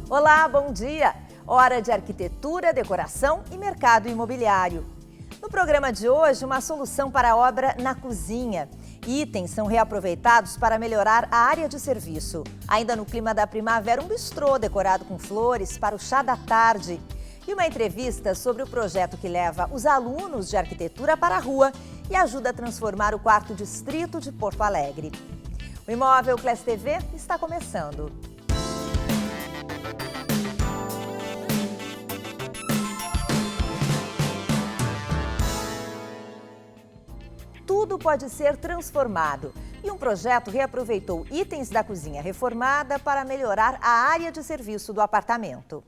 Olá, bom dia! Hora de arquitetura, decoração e mercado imobiliário. No programa de hoje, uma solução para a obra na cozinha. Itens são reaproveitados para melhorar a área de serviço. Ainda no clima da primavera, um bistrô decorado com flores para o chá da tarde. E uma entrevista sobre o projeto que leva os alunos de arquitetura para a rua e ajuda a transformar o quarto distrito de Porto Alegre. O Imóvel Class TV está começando. Tudo pode ser transformado. E um projeto reaproveitou itens da cozinha reformada para melhorar a área de serviço do apartamento.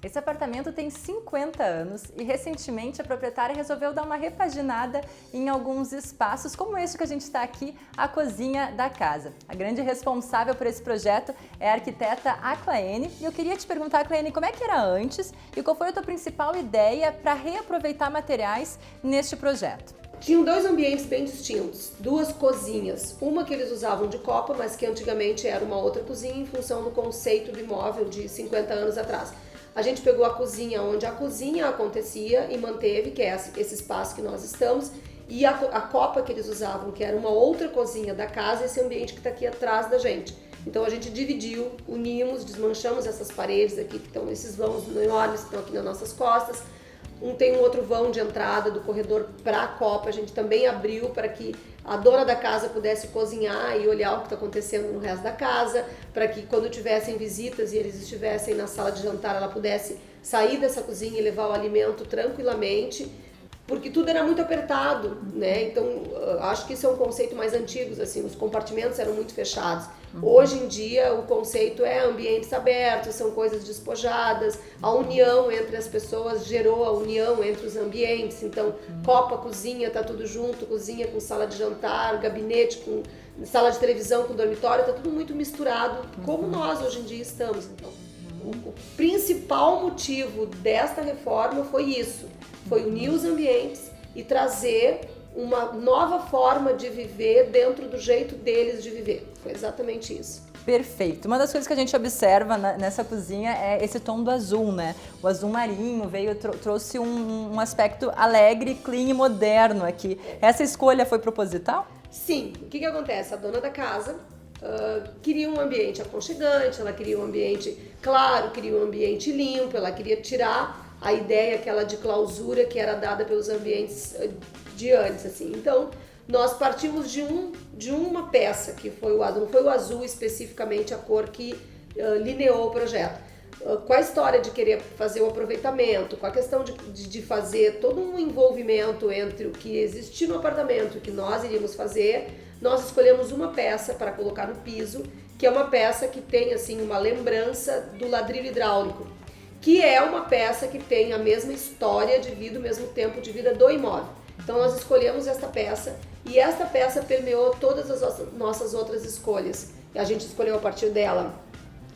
Esse apartamento tem 50 anos e recentemente a proprietária resolveu dar uma repaginada em alguns espaços, como este que a gente está aqui, a cozinha da casa. A grande responsável por esse projeto é a arquiteta Aclaene. E eu queria te perguntar, Aclaene, como é que era antes e qual foi a tua principal ideia para reaproveitar materiais neste projeto? Tinham dois ambientes bem distintos, duas cozinhas. Uma que eles usavam de copa, mas que antigamente era uma outra cozinha em função do conceito do imóvel de 50 anos atrás. A gente pegou a cozinha onde a cozinha acontecia e manteve, que é esse espaço que nós estamos, e a copa que eles usavam, que era uma outra cozinha da casa, esse ambiente que está aqui atrás da gente. Então a gente dividiu, unimos, desmanchamos essas paredes aqui, que estão esses vãos enormes que estão aqui nas nossas costas. Tem um outro vão de entrada do corredor para a copa, a gente também abriu para que a dona da casa pudesse cozinhar e olhar o que está acontecendo no resto da casa, para que quando tivessem visitas e eles estivessem na sala de jantar, ela pudesse sair dessa cozinha e levar o alimento tranquilamente, porque tudo era muito apertado, né? Então, acho que isso é um conceito mais antigo, assim, os compartimentos eram muito fechados. Hoje em dia, o conceito é ambientes abertos, são coisas despojadas, a união entre as pessoas gerou a união entre os ambientes, então, copa, cozinha, tá tudo junto, cozinha com sala de jantar, gabinete com sala de televisão com dormitório, tá tudo muito misturado, como nós hoje em dia estamos. Então, o principal motivo desta reforma foi isso, foi unir os ambientes e trazer uma nova forma de viver dentro do jeito deles de viver. Foi exatamente isso. Perfeito. Uma das coisas que a gente observa nessa cozinha é esse tom do azul, né? O azul marinho trouxe um aspecto alegre, clean e moderno aqui. Essa escolha foi proposital? Sim. O que acontece? A dona da casa queria um ambiente aconchegante, ela queria um ambiente claro, queria um ambiente limpo, ela queria tirar a ideia aquela de clausura que era dada pelos ambientes de antes, assim. Então, nós partimos de uma peça, que foi o azul, não foi o azul especificamente a cor que lineou o projeto. Com a história de querer fazer o aproveitamento, com a questão de fazer todo um envolvimento entre o que existia no apartamento e o que nós iríamos fazer, nós escolhemos uma peça para colocar no piso, que é uma peça que tem assim uma lembrança do ladrilho hidráulico, que é uma peça que tem a mesma história de vida, o mesmo tempo de vida do imóvel. Então nós escolhemos esta peça e esta peça permeou todas as nossas outras escolhas. A gente escolheu a partir dela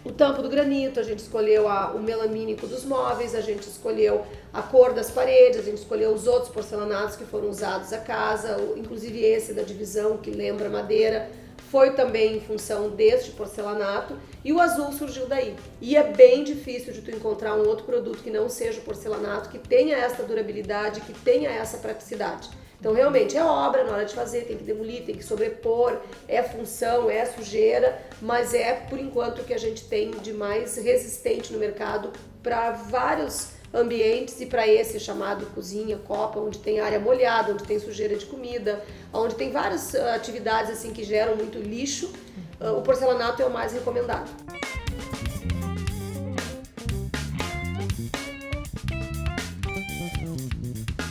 o tampo do granito, a gente escolheu o melamínico dos móveis, a gente escolheu a cor das paredes, a gente escolheu os outros porcelanatos que foram usados a casa, inclusive esse da divisão que lembra madeira. Foi também em função deste porcelanato e o azul surgiu daí. E é bem difícil de tu encontrar um outro produto que não seja o porcelanato, que tenha essa durabilidade, que tenha essa praticidade. Então realmente é obra na hora de fazer, tem que demolir, tem que sobrepor, é função, é sujeira, mas é por enquanto o que a gente tem de mais resistente no mercado para vários ambientes e para esse chamado cozinha, copa, onde tem área molhada, onde tem sujeira de comida, onde tem várias atividades assim que geram muito lixo, o porcelanato é o mais recomendado.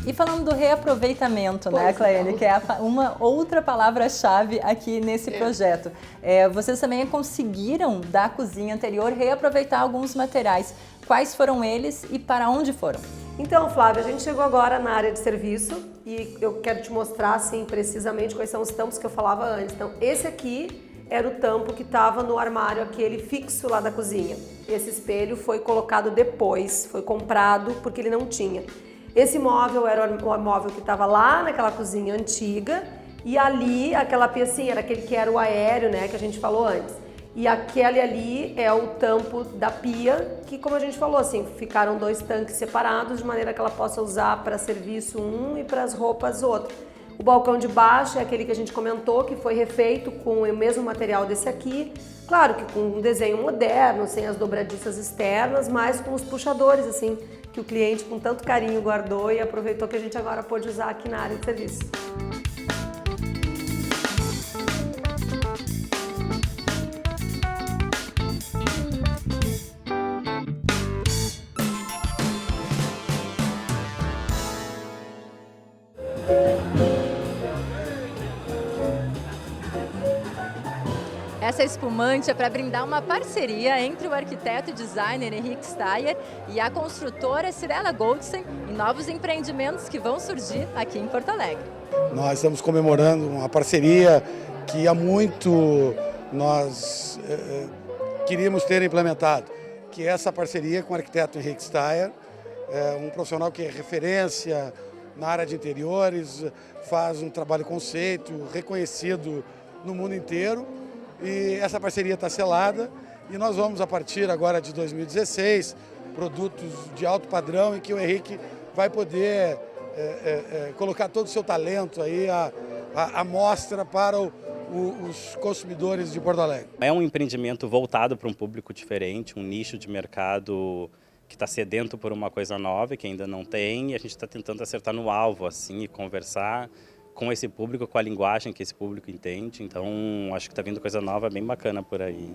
E falando do reaproveitamento, pois né, Claene, que é uma outra palavra-chave aqui nesse projeto. Vocês também conseguiram, da cozinha anterior, reaproveitar alguns materiais. Quais foram eles e para onde foram? Então, Flávia, a gente chegou agora na área de serviço e eu quero te mostrar, assim, precisamente quais são os tampos que eu falava antes. Então, esse aqui era o tampo que estava no armário, aquele fixo lá da cozinha. Esse espelho foi colocado depois, foi comprado porque ele não tinha. Esse móvel era o móvel que estava lá naquela cozinha antiga e ali, aquela pecinha, era aquele que era o aéreo, né, que a gente falou antes. E aquele ali é o tampo da pia, que como a gente falou, assim, ficaram 2 tanques separados de maneira que ela possa usar para serviço um e para as roupas outro. O balcão de baixo é aquele que a gente comentou, que foi refeito com o mesmo material desse aqui, claro que com um desenho moderno, sem as dobradiças externas, mas com os puxadores, assim, que o cliente com tanto carinho guardou e aproveitou que a gente agora pôde usar aqui na área de serviço. Essa espumante é para brindar uma parceria entre o arquiteto e designer Henrique Steyer e a construtora Cirela Goldstein em novos empreendimentos que vão surgir aqui em Porto Alegre. Nós estamos comemorando uma parceria que há muito nós queríamos ter implementado, que é essa parceria com o arquiteto Henrique Steyer, um profissional que é referência na área de interiores, faz um trabalho conceito reconhecido no mundo inteiro. E essa parceria está selada e nós vamos, a partir agora de 2016, produtos de alto padrão em que o Henrique vai poder colocar todo o seu talento aí à mostra para os consumidores de Porto Alegre. É um empreendimento voltado para um público diferente, um nicho de mercado que está sedento por uma coisa nova que ainda não tem, e a gente está tentando acertar no alvo assim, e conversar com esse público, com a linguagem que esse público entende. Então, acho que está vindo coisa nova, bem bacana por aí.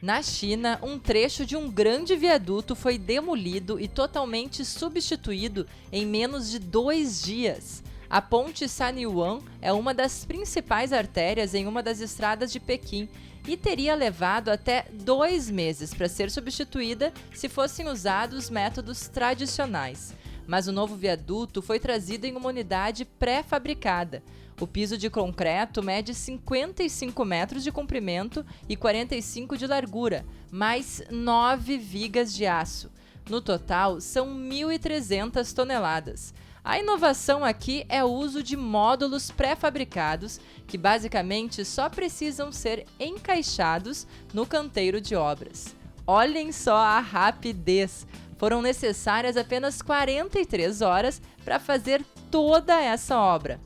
Na China, um trecho de um grande viaduto foi demolido e totalmente substituído em menos de 2 dias. A ponte Sanyuan é uma das principais artérias em uma das estradas de Pequim e teria levado até 2 meses para ser substituída se fossem usados métodos tradicionais. Mas o novo viaduto foi trazido em uma unidade pré-fabricada. O piso de concreto mede 55 metros de comprimento e 45 de largura, mais 9 vigas de aço. No total, são 1.300 toneladas. A inovação aqui é o uso de módulos pré-fabricados que basicamente só precisam ser encaixados no canteiro de obras. Olhem só a rapidez! Foram necessárias apenas 43 horas para fazer toda essa obra.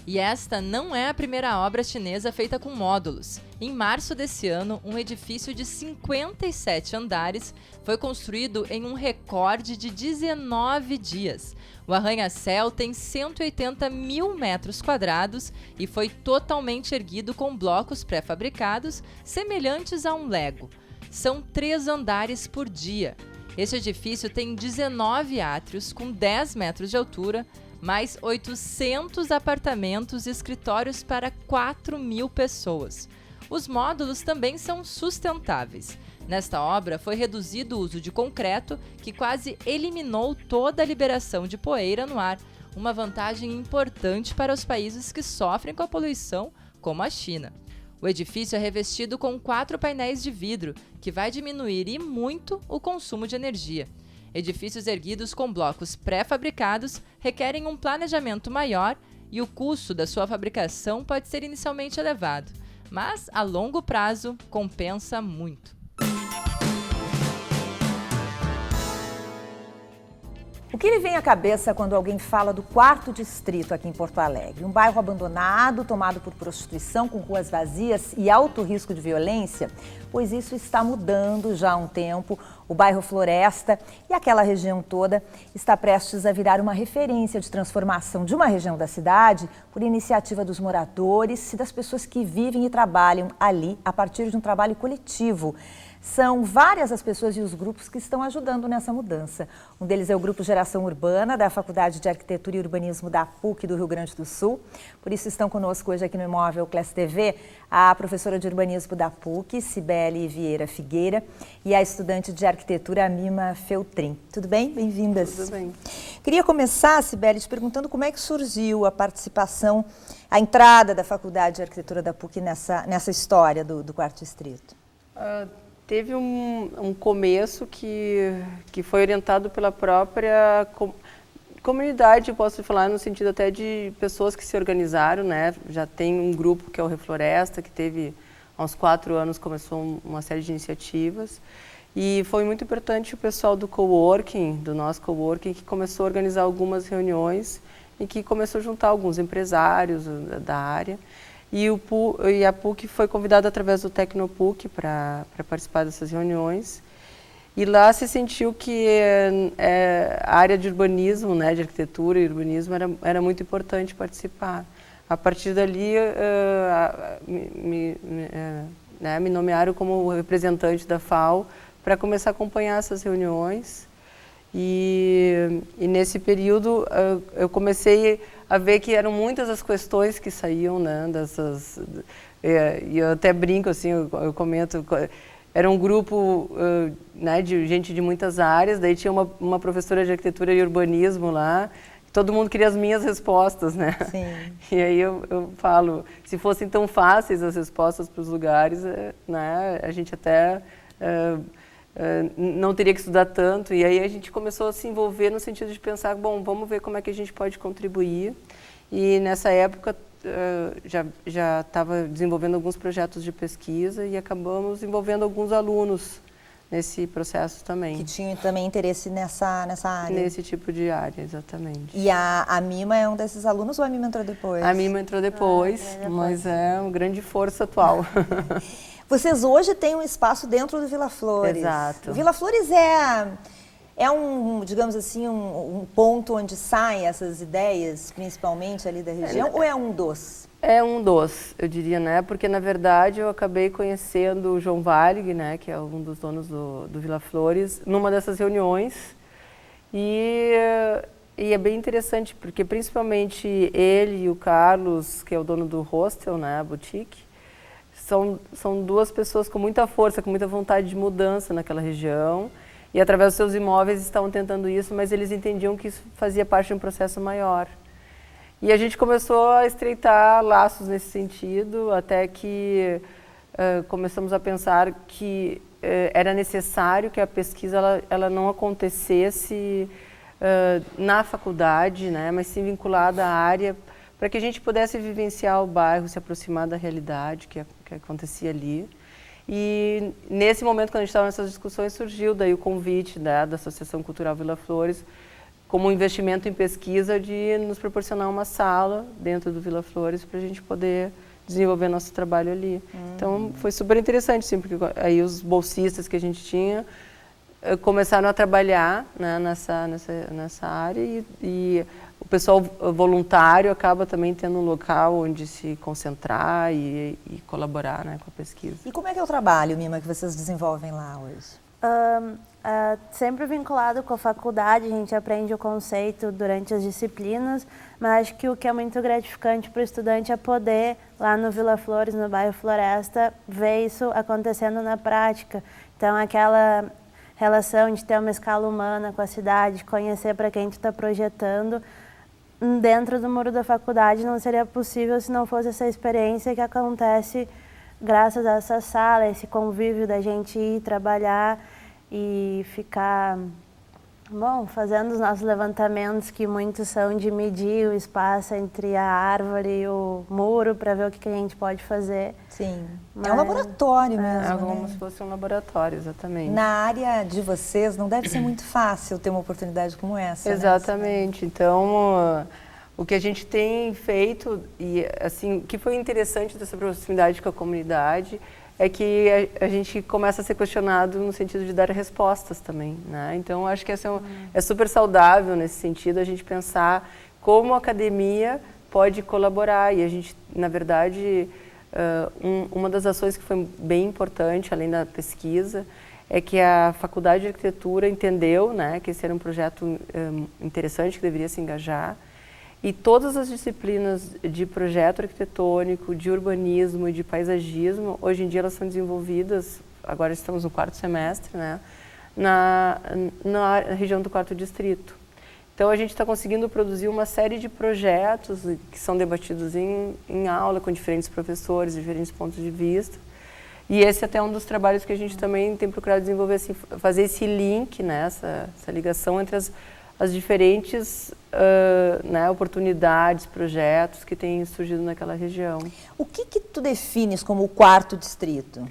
E esta não é a primeira obra chinesa feita com módulos. Em março desse ano, um edifício de 57 andares foi construído em um recorde de 19 dias. O arranha-céu tem 180 mil metros quadrados e foi totalmente erguido com blocos pré-fabricados semelhantes a um Lego. São 3 andares por dia. Este edifício tem 19 átrios com 10 metros de altura, mais 800 apartamentos e escritórios para 4.000 pessoas. Os módulos também são sustentáveis. Nesta obra foi reduzido o uso de concreto, que quase eliminou toda a liberação de poeira no ar, uma vantagem importante para os países que sofrem com a poluição, como a China. O edifício é revestido com 4 painéis de vidro, que vai diminuir e muito o consumo de energia. Edifícios erguidos com blocos pré-fabricados requerem um planejamento maior e o custo da sua fabricação pode ser inicialmente elevado, mas a longo prazo compensa muito. O que lhe vem à cabeça quando alguém fala do 4º Distrito aqui em Porto Alegre? Um bairro abandonado, tomado por prostituição, com ruas vazias e alto risco de violência? Pois isso está mudando já há um tempo. O bairro Floresta e aquela região toda está prestes a virar uma referência de transformação de uma região da cidade por iniciativa dos moradores e das pessoas que vivem e trabalham ali a partir de um trabalho coletivo. São várias as pessoas e os grupos que estão ajudando nessa mudança. Um deles é o Grupo Geração Urbana, da Faculdade de Arquitetura e Urbanismo da PUC do Rio Grande do Sul. Por isso estão conosco hoje aqui no Imóvel Class TV a professora de Urbanismo da PUC, Cibele Vieira Figueira, e a estudante de Arquitetura, Mima Feltrin. Tudo bem? Bem-vindas. Tudo bem. Queria começar, Cibele, te perguntando como é que surgiu a participação, a entrada da Faculdade de Arquitetura da PUC nessa história do 4º Distrito. Teve um começo que foi orientado pela própria comunidade, posso falar no sentido até de pessoas que se organizaram, né? Já tem um grupo que é o Refloresta, que teve há uns 4 anos, começou uma série de iniciativas. E foi muito importante o pessoal do coworking, do nosso coworking, que começou a organizar algumas reuniões e que começou a juntar alguns empresários da área. E a PUC foi convidada através do Tecnopuc para participar dessas reuniões. E lá se sentiu que a área de urbanismo, né, de arquitetura e urbanismo, era muito importante participar. A partir dali, me nomearam como representante da FAO para começar a acompanhar essas reuniões. E nesse período eu comecei a ver que eram muitas as questões que saíam, né, dessas. E eu até brinco, assim, eu comento. Era um grupo né, de gente de muitas áreas, daí tinha uma professora de arquitetura e urbanismo lá, todo mundo queria as minhas respostas, né? Sim. E aí eu falo, se fossem tão fáceis as respostas para os lugares, né, a gente até não teria que estudar tanto. E aí a gente começou a se envolver no sentido de pensar, bom, vamos ver como é que a gente pode contribuir. E nessa época já estava desenvolvendo alguns projetos de pesquisa e acabamos envolvendo alguns alunos nesse processo também. Que tinham também interesse nessa área. Nesse tipo de área, exatamente. E a Mima é um desses alunos ou a Mima entrou depois? A Mima entrou depois, mas é uma grande força atual. Vocês hoje têm um espaço dentro do Vila Flores. Exato. O Vila Flores é um, digamos assim, um ponto onde saem essas ideias, principalmente ali da região, ou é um dos? É um dos, eu diria, né? Porque, na verdade, eu acabei conhecendo o João Valig, né? Que é um dos donos do Vila Flores, numa dessas reuniões. E é bem interessante, porque principalmente ele e o Carlos, que é o dono do hostel, né? A boutique, são duas pessoas com muita força, com muita vontade de mudança naquela região. E através dos seus imóveis estavam tentando isso, mas eles entendiam que isso fazia parte de um processo maior. E a gente começou a estreitar laços nesse sentido, até que começamos a pensar que era necessário que a pesquisa ela não acontecesse na faculdade, né, mas sim vinculada à área, para que a gente pudesse vivenciar o bairro, se aproximar da realidade que acontecia ali. E nesse momento, quando a gente estava nessas discussões, surgiu daí o convite da Associação Cultural Vila Flores, como um investimento em pesquisa, de nos proporcionar uma sala dentro do Vila Flores para a gente poder desenvolver nosso trabalho ali. Então foi super interessante, sim, porque aí os bolsistas que a gente tinha começaram a trabalhar, né, nessa área e o pessoal voluntário acaba também tendo um local onde se concentrar e colaborar, né, com a pesquisa. E como é que é o trabalho, Mima, que vocês desenvolvem lá hoje? Sempre vinculado com a faculdade, a gente aprende o conceito durante as disciplinas, mas acho que o que é muito gratificante para o estudante é poder, lá no Vila Flores, no bairro Floresta, ver isso acontecendo na prática. Então, aquela relação de ter uma escala humana com a cidade, conhecer para quem tu está projetando, dentro do muro da faculdade não seria possível se não fosse essa experiência que acontece graças a essa sala, esse convívio da gente ir trabalhar e ficar, bom, fazendo os nossos levantamentos, que muitos são de medir o espaço entre a árvore e o muro para ver o que a gente pode fazer. Sim, é um laboratório mesmo, É como né? se fosse um laboratório, exatamente. Na área de vocês não deve ser muito fácil ter uma oportunidade como essa, Exatamente. Né? Então, o que a gente tem feito, e assim, o que foi interessante dessa proximidade com a comunidade, é que a gente começa a ser questionado no sentido de dar respostas também, né? Então, acho que é super saudável nesse sentido a gente pensar como a academia pode colaborar. E a gente, na verdade, uma das ações que foi bem importante, além da pesquisa, é que a Faculdade de Arquitetura entendeu, né, que esse era um projeto interessante, que deveria se engajar. E todas as disciplinas de projeto arquitetônico, de urbanismo e de paisagismo, hoje em dia elas são desenvolvidas, agora estamos no 4º semestre, né, na região do 4º distrito. Então a gente está conseguindo produzir uma série de projetos que são debatidos em aula com diferentes professores, diferentes pontos de vista. E esse até é um dos trabalhos que a gente também tem procurado desenvolver, assim, fazer esse link, né, essa ligação entre as diferentes né, oportunidades, projetos que têm surgido naquela região. O que tu defines como o quarto distrito?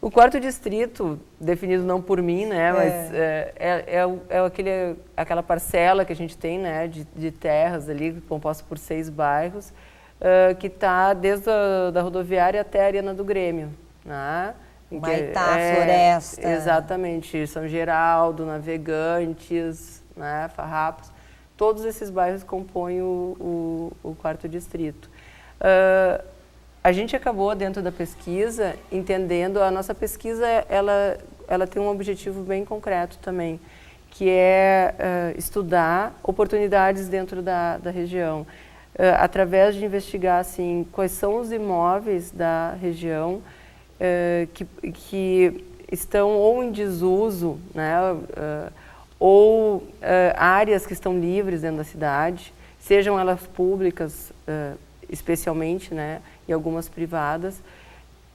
O quarto distrito, definido não por mim, né, mas é aquela parcela que a gente tem, né, de terras ali, composta por 6 bairros, que está desde da rodoviária até a Arena do Grêmio. Né? Maitá, Floresta. Exatamente, São Geraldo, Navegantes, né, Farrapos, todos esses bairros compõem o quarto distrito. A gente acabou dentro da pesquisa entendendo, a nossa pesquisa ela tem um objetivo bem concreto também, que é estudar oportunidades dentro da região, através de investigar assim, quais são os imóveis da região que estão ou em desuso, né, ou áreas que estão livres dentro da cidade, sejam elas públicas, especialmente, né, e algumas privadas,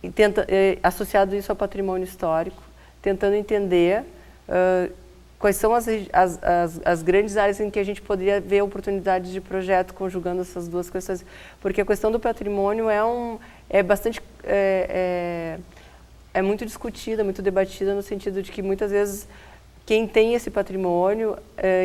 e associado isso ao patrimônio histórico, tentando entender quais são as grandes áreas em que a gente poderia ver oportunidades de projeto conjugando essas duas questões, porque a questão do patrimônio é bastante muito discutida, muito debatida, no sentido de que muitas vezes quem tem esse patrimônio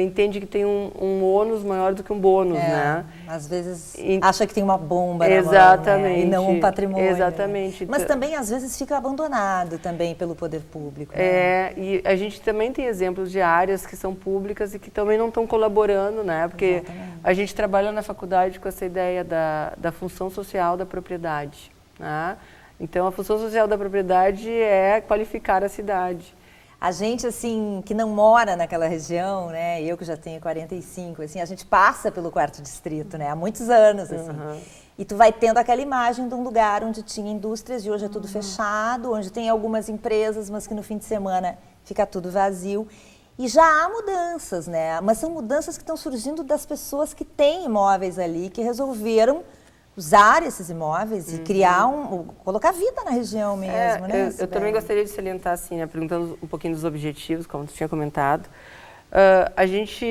entende que tem um ônus maior do que um bônus, né? Às vezes acha que tem uma bomba exatamente, na mão, né? E não um patrimônio. Exatamente. Mas também às vezes fica abandonado também pelo poder público. Né? E a gente também tem exemplos de áreas que são públicas e que também não estão colaborando, né? Porque a gente trabalha na faculdade com essa ideia da função social da propriedade, né? Então a função social da propriedade é qualificar a cidade. A gente, assim, que não mora naquela região, né, eu que já tenho 45, assim, a gente passa pelo quarto distrito, né, há muitos anos, assim. E tu vai tendo aquela imagem de um lugar onde tinha indústrias e hoje é tudo fechado, onde tem algumas empresas, mas que no fim de semana fica tudo vazio. E já há mudanças, né, mas são mudanças que estão surgindo das pessoas que têm imóveis ali, que resolveram usar esses imóveis e criar colocar vida na região mesmo, né? Eu também gostaria de salientar, assim, né, perguntando um pouquinho dos objetivos, como tu tinha comentado. A gente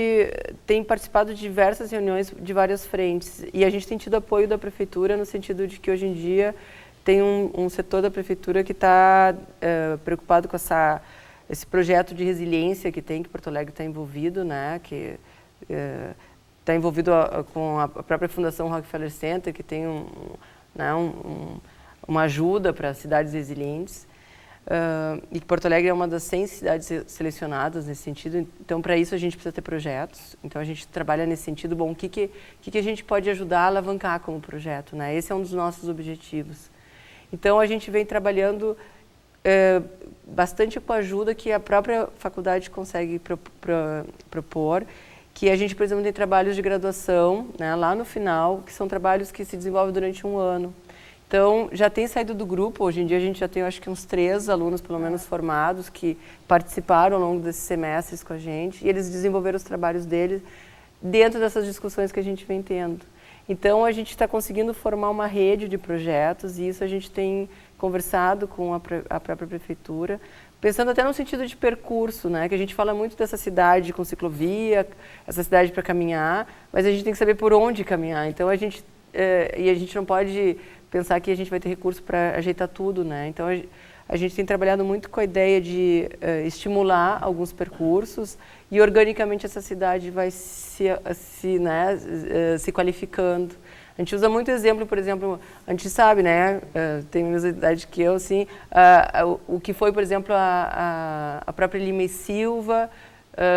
tem participado de diversas reuniões de várias frentes e a gente tem tido apoio da prefeitura no sentido de que hoje em dia tem um setor da prefeitura que está preocupado com esse projeto de resiliência que Porto Alegre está envolvido, né, que está envolvido com a própria Fundação Rockefeller Center, que tem uma ajuda para cidades resilientes. E Porto Alegre é uma das 100 cidades selecionadas nesse sentido. Então, para isso, a gente precisa ter projetos. Então, a gente trabalha nesse sentido. Bom, o que a gente pode ajudar a alavancar como projeto, né? Esse é um dos nossos objetivos. Então, a gente vem trabalhando bastante com a ajuda que a própria faculdade consegue propor, que a gente, por exemplo, tem trabalhos de graduação, né, lá no final, que são trabalhos que se desenvolvem durante um ano. Então, já tem saído do grupo, hoje em dia a gente já tem, acho que uns 3 alunos, pelo menos, formados, que participaram ao longo desses semestres com a gente, e eles desenvolveram os trabalhos deles dentro dessas discussões que a gente vem tendo. Então, a gente está conseguindo formar uma rede de projetos, e isso a gente tem conversado com a própria prefeitura, pensando até no sentido de percurso, né? Que a gente fala muito dessa cidade com ciclovia, essa cidade para caminhar, mas a gente tem que saber por onde caminhar. Então a gente não pode pensar que a gente vai ter recurso para ajeitar tudo, né? Então a gente tem trabalhado muito com a ideia de estimular alguns percursos e organicamente essa cidade vai se qualificando. A gente usa muito exemplo, por exemplo, a gente sabe, né, tem a mesma idade que eu, assim, o que foi, por exemplo, a própria Lima e Silva,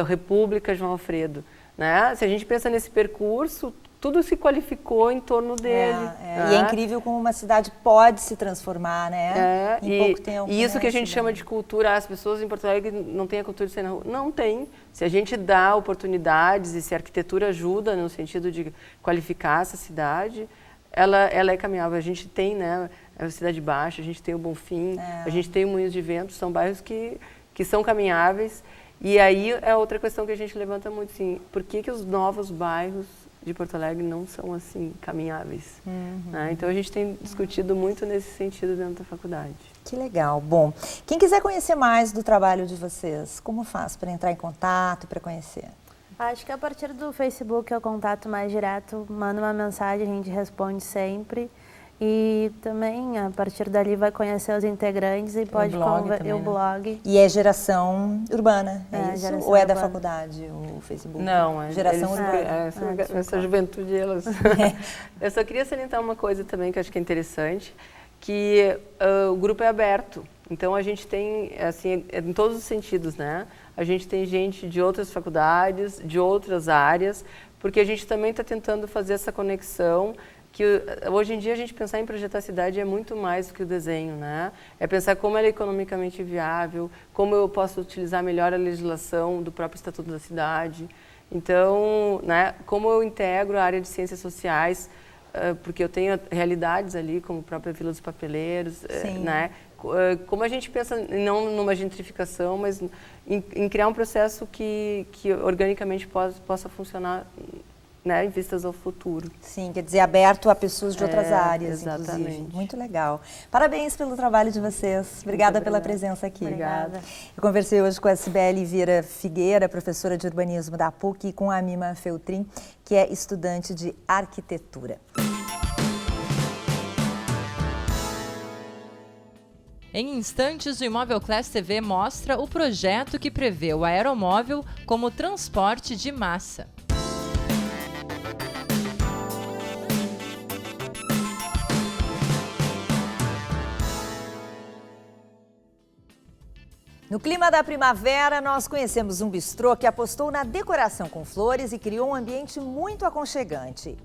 República, João Alfredo, né? Se a gente pensa nesse percurso, tudo se qualificou em torno dele. Né? E é incrível como uma cidade pode se transformar, né? Em pouco tempo. E isso que a gente chama de cultura, as pessoas em Porto Alegre não têm a cultura de sair na rua. Não tem. Se a gente dá oportunidades e se a arquitetura ajuda no sentido de qualificar essa cidade, ela é caminhável. A gente tem, né, a Cidade Baixa, a gente tem o Bonfim, a gente tem o Moinhos de Vento, são bairros que são caminháveis. E aí é outra questão que a gente levanta muito, assim, por que os novos bairros de Porto Alegre não são assim caminháveis. Né? Então a gente tem discutido muito nesse sentido dentro da faculdade. Que legal. Bom, quem quiser conhecer mais do trabalho de vocês, como faz para entrar em contato, para conhecer? Acho que a partir do Facebook é o contato mais direto, manda uma mensagem, a gente responde sempre. E também, a partir dali, vai conhecer os integrantes e pode conversar. o blog. E é Geração Urbana, é isso? Geração Ou é da Urbana. faculdade, o Facebook? Não, é Geração Urbana. Essa juventude, elas... Eu só queria salientar uma coisa também que eu acho que é interessante, que o grupo é aberto. Então, a gente tem, assim, em todos os sentidos, né? A gente tem gente de outras faculdades, de outras áreas, porque a gente também está tentando fazer essa conexão, que hoje em dia a gente pensar em projetar a cidade é muito mais do que o desenho, né? É pensar como ela é economicamente viável, como eu posso utilizar melhor a legislação do próprio Estatuto da Cidade. Então, né, como eu integro a área de ciências sociais, porque eu tenho realidades ali, como a própria Vila dos Papeleiros, né? Como a gente pensa não numa gentrificação, mas em criar um processo que organicamente possa funcionar, né, em vistas ao futuro. Sim, quer dizer, aberto a pessoas de outras áreas, exatamente. inclusive. Muito legal. Parabéns pelo trabalho de vocês. Obrigada pela presença aqui. Obrigada. Eu conversei hoje com a Cibele Vieira Figueira, professora de urbanismo da PUC, e com a Mima Feltrin, que é estudante de arquitetura. Em instantes, o Imóvel Class TV mostra o projeto que prevê o aeromóvel como transporte de massa. No clima da primavera, nós conhecemos um bistrô que apostou na decoração com flores e criou um ambiente muito aconchegante.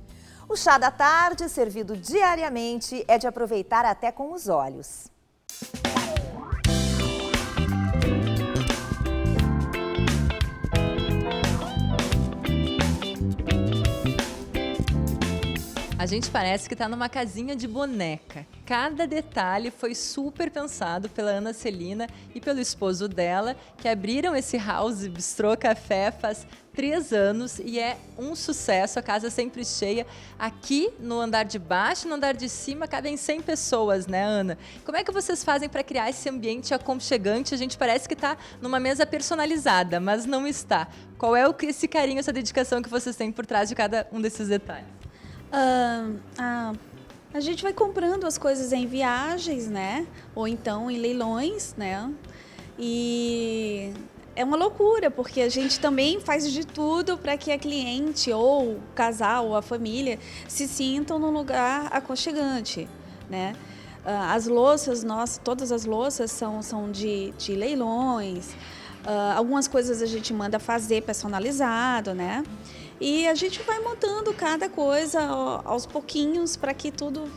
O chá da tarde, servido diariamente, é de aproveitar até com os olhos. A gente parece que está numa casinha de boneca. Cada detalhe foi super pensado pela Ana Celina e pelo esposo dela, que abriram esse House Bistrô Café faz 3 anos e é um sucesso, a casa sempre cheia. Aqui no andar de baixo e no andar de cima cabem 100 pessoas, né, Ana? Como é que vocês fazem para criar esse ambiente aconchegante? A gente parece que está numa mesa personalizada, mas não está. Qual é esse carinho, essa dedicação que vocês têm por trás de cada um desses detalhes? A gente vai comprando as coisas em viagens, né? Ou então em leilões, né? E é uma loucura, porque a gente também faz de tudo para que a cliente, ou o casal, ou a família, se sintam num lugar aconchegante, né? As louças, todas as louças são de leilões. Algumas coisas a gente manda fazer personalizado, né? E a gente vai montando cada coisa aos pouquinhos para que tudo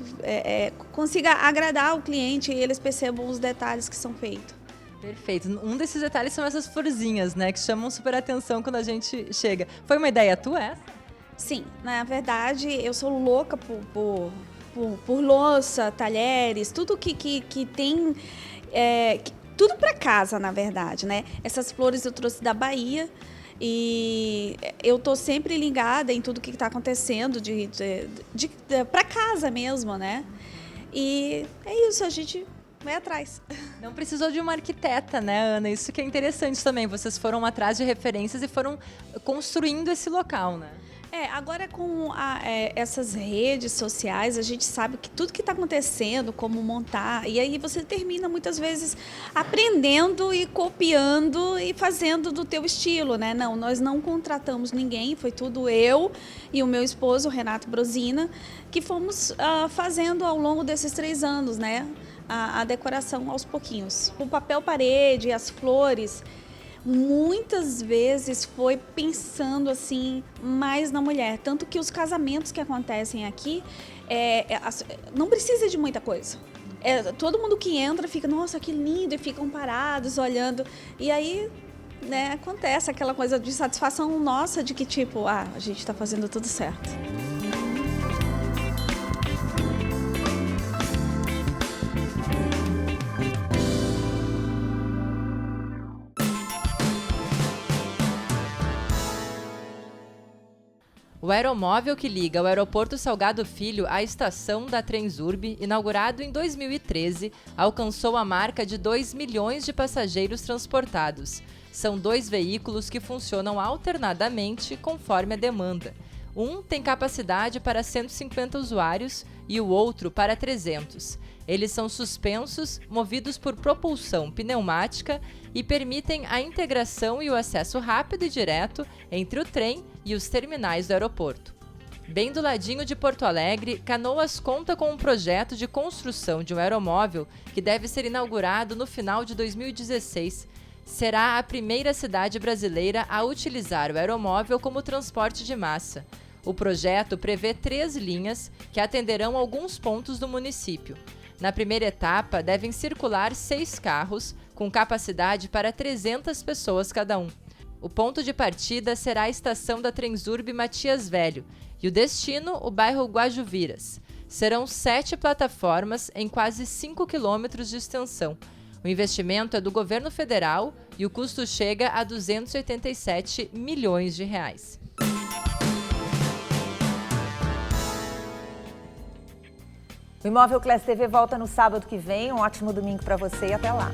consiga agradar o cliente e eles percebam os detalhes que são feitos. Perfeito. Um desses detalhes são essas florzinhas, né? Que chamam super atenção quando a gente chega. Foi uma ideia tua essa? Sim, na verdade eu sou louca por louça, talheres, tudo que tem... tudo para casa, na verdade, né? Essas flores eu trouxe da Bahia. E eu tô sempre ligada em tudo que está acontecendo para casa mesmo, né? E é isso, a gente vai atrás. Não precisou de uma arquiteta, né, Ana? Isso que é interessante também. Vocês foram atrás de referências e foram construindo esse local, né? Agora com essas redes sociais, a gente sabe que tudo que está acontecendo, como montar, e aí você termina muitas vezes aprendendo e copiando e fazendo do teu estilo, né? Não, nós não contratamos ninguém, foi tudo eu e o meu esposo, Renato Brosina, que fomos fazendo ao longo desses 3 anos, né? A decoração aos pouquinhos. O papel parede, as flores... Muitas vezes foi pensando assim mais na mulher, tanto que os casamentos que acontecem aqui não precisa de muita coisa. Todo mundo que entra fica, nossa, que lindo, e ficam parados olhando, e aí, né, acontece aquela coisa de satisfação nossa de que tipo, a gente está fazendo tudo certo. O O aeromóvel que liga o Aeroporto Salgado Filho à estação da Transurb, inaugurado em 2013, alcançou a marca de 2 milhões de passageiros transportados. São 2 veículos que funcionam alternadamente conforme a demanda. Um tem capacidade para 150 usuários e o outro para 300. Eles são suspensos, movidos por propulsão pneumática e permitem a integração e o acesso rápido e direto entre o trem e os terminais do aeroporto. Bem do ladinho de Porto Alegre, Canoas conta com um projeto de construção de um aeromóvel que deve ser inaugurado no final de 2016. Será a primeira cidade brasileira a utilizar o aeromóvel como transporte de massa. O projeto prevê 3 linhas que atenderão alguns pontos do município. Na primeira etapa, devem circular 6 carros, com capacidade para 300 pessoas cada um. O ponto de partida será a estação da Transurb Matias Velho e o destino, o bairro Guajuviras. Serão 7 plataformas em quase 5 quilômetros de extensão. O investimento é do governo federal e o custo chega a 287 milhões de reais. O Imóvel Class TV volta no sábado que vem. Um ótimo domingo para você e até lá.